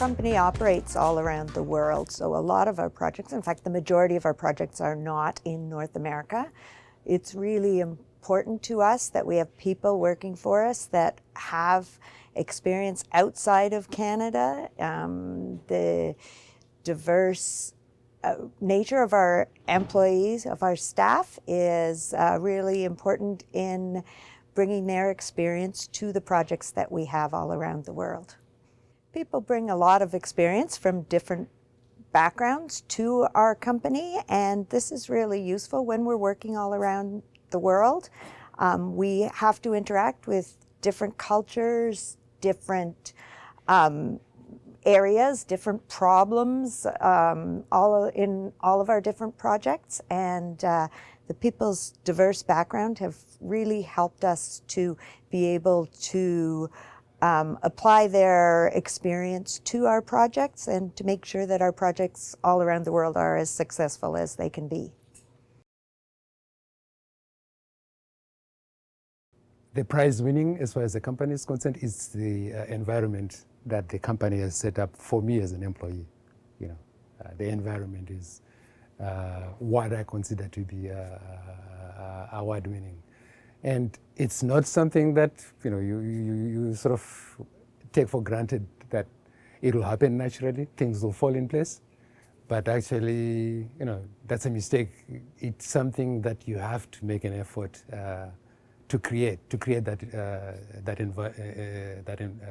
company operates all around the world, so a lot of our projects, in fact, the majority of our projects are not in North America. It's really important to us that we have people working for us that have experience outside of Canada. The diverse nature of our employees, of our staff, is really important in bringing their experience to the projects that we have all around the world. People bring a lot of experience from different backgrounds to our company, and this is really useful when we're working all around the world. We have to interact with different cultures, different areas, different problems, all in all of our different projects, and the people's diverse background have really helped us to be able to apply their experience to our projects and to make sure that our projects all around the world are as successful as they can be. The prize winning, as far as the company is concerned, is the environment that the company has set up for me as an employee. You know, the environment is what I consider to be award winning. And it's not something that you sort of take for granted that it will happen naturally, things will fall in place. But actually, that's a mistake. It's something that you have to make an effort to create that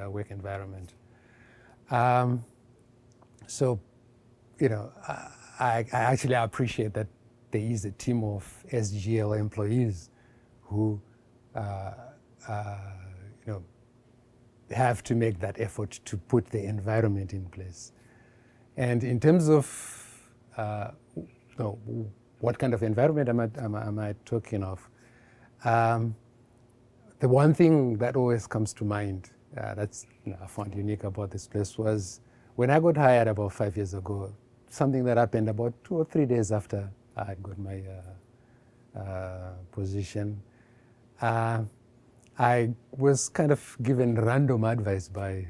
work environment. So, I actually appreciate that there is a team of SGL employees who have to make that effort to put the environment in place. And in terms of what kind of environment am I talking of? The one thing that always comes to mind that's I found unique about this place was when I got hired about 5 years ago, something that happened about 2 or 3 days after I had got my position. I was kind of given random advice by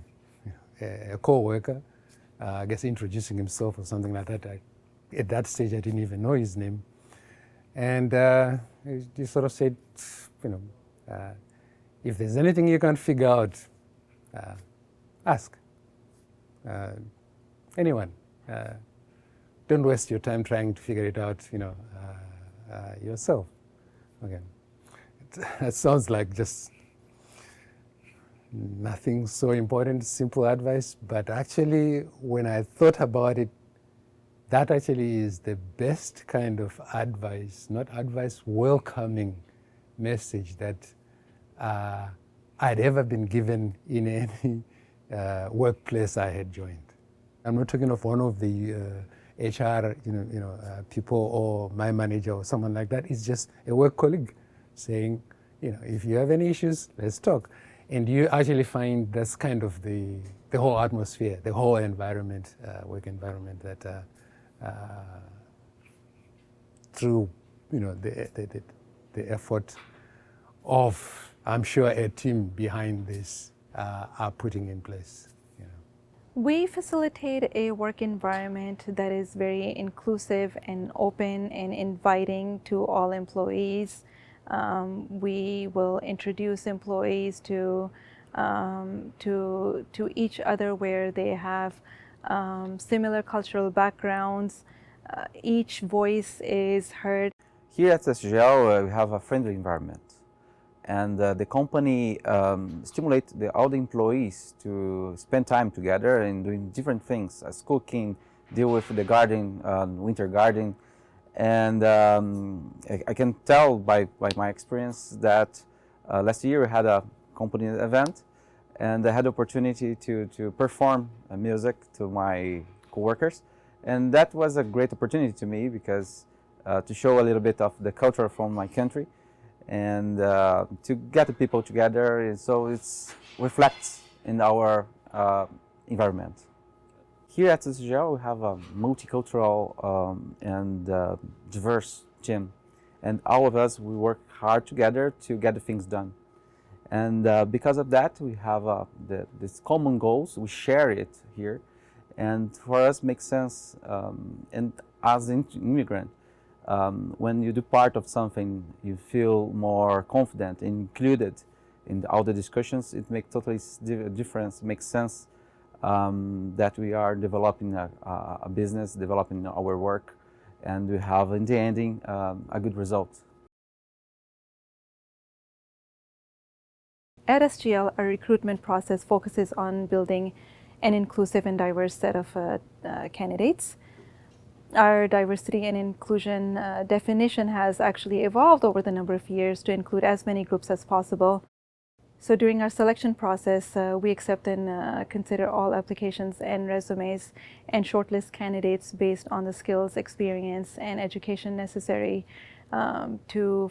a co-worker, I guess introducing himself or something like that. At that stage, I didn't even know his name. And he sort of said, if there's anything you can't figure out, ask anyone. Don't waste your time trying to figure it out, yourself. Okay. That sounds like just nothing so important, simple advice, but actually when I thought about it, that actually is the best kind of advice, not advice, welcoming message that I'd ever been given in any workplace I had joined. I'm not talking of one of the HR people or my manager or someone like that. It's just a work colleague saying, if you have any issues, let's talk. And you actually find that's kind of the whole atmosphere, the whole environment, work environment that through the effort of, I'm sure, a team behind this are putting in place. We facilitate a work environment that is very inclusive and open and inviting to all employees. We will introduce employees to each other where they have similar cultural backgrounds. Each voice is heard. Here at SGL, we have a friendly environment. And the company stimulates all the employees to spend time together and doing different things, as cooking, deal with the garden, winter garden. And I can tell by my experience that last year we had a company event, and I had the opportunity to perform music to my coworkers. And that was a great opportunity to me because to show a little bit of the culture from my country, and to get the people together, and so it reflects in our environment. Here at SGL, we have a multicultural and diverse team, and all of us, we work hard together to get the things done. And because of that, we have these common goals. We share it here, And for us, makes sense. And as an immigrant, when you do part of something, you feel more confident, included in all the discussions. It makes totally difference. Makes sense that we are developing a business, developing our work, and we have in the ending a good result. At SGL, our recruitment process focuses on building an inclusive and diverse set of candidates. Our diversity and inclusion definition has actually evolved over the number of years to include as many groups as possible. So during our selection process, we accept and consider all applications and resumes and shortlist candidates based on the skills, experience, and education necessary to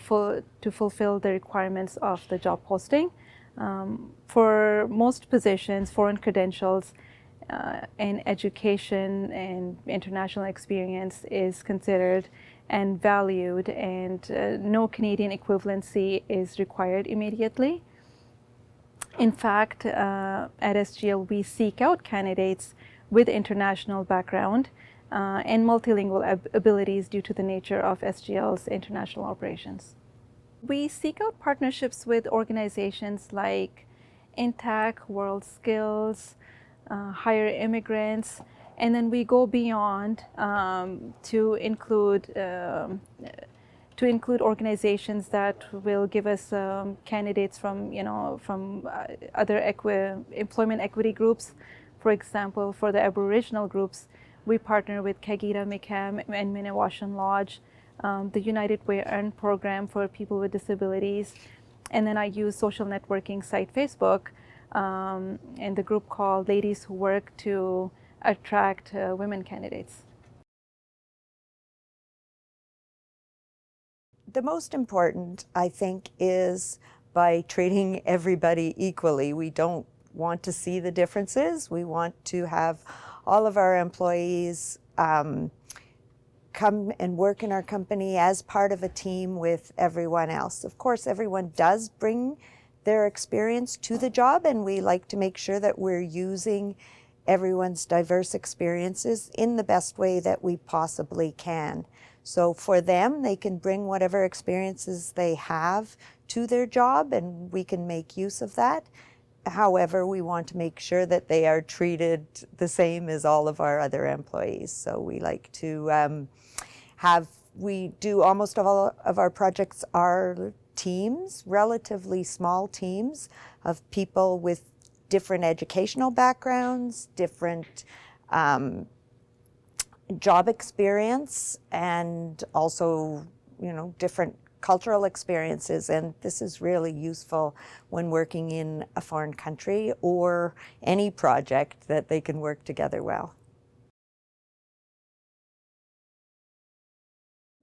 fulfill the requirements of the job posting. For most positions, foreign credentials and education and international experience is considered and valued, and no Canadian equivalency is required immediately. In fact, at SGL, we seek out candidates with international background and multilingual abilities due to the nature of SGL's international operations. We seek out partnerships with organizations like Intac, World Skills, Hire Immigrants, and then we go beyond to include organizations that will give us candidates from other employment equity groups. For example, for the Aboriginal groups, we partner with Kagita Mikam and Minnewacan Lodge, the United Way Earn program for people with disabilities, and then I use social networking site Facebook and the group called Ladies Who Work to attract women candidates. The most important, I think, is by treating everybody equally. We don't want to see the differences. We want to have all of our employees come and work in our company as part of a team with everyone else. Of course, everyone does bring their experience to the job, and we like to make sure that we're using everyone's diverse experiences in the best way that we possibly can. So for them, they can bring whatever experiences they have to their job, and we can make use of that. However, we want to make sure that they are treated the same as all of our other employees. So we like to we do almost all of our projects are teams, relatively small teams of people with different educational backgrounds, different job experience, and also, different cultural experiences. And this is really useful when working in a foreign country or any project, that they can work together well.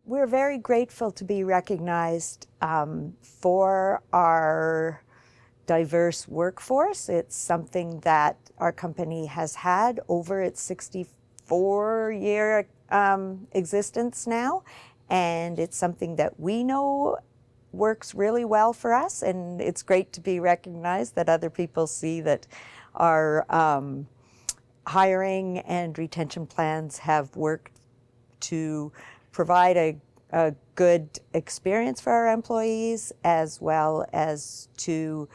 We're very grateful to be recognized for our diverse workforce. It's something that our company has had over its 64-year existence now, and it's something that we know works really well for us, and it's great to be recognized that other people see that our hiring and retention plans have worked to provide a good experience for our employees, as well as to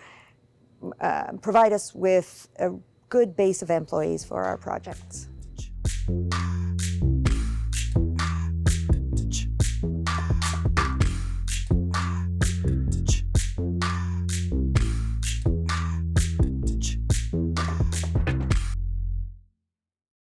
provide us with a good base of employees for our projects.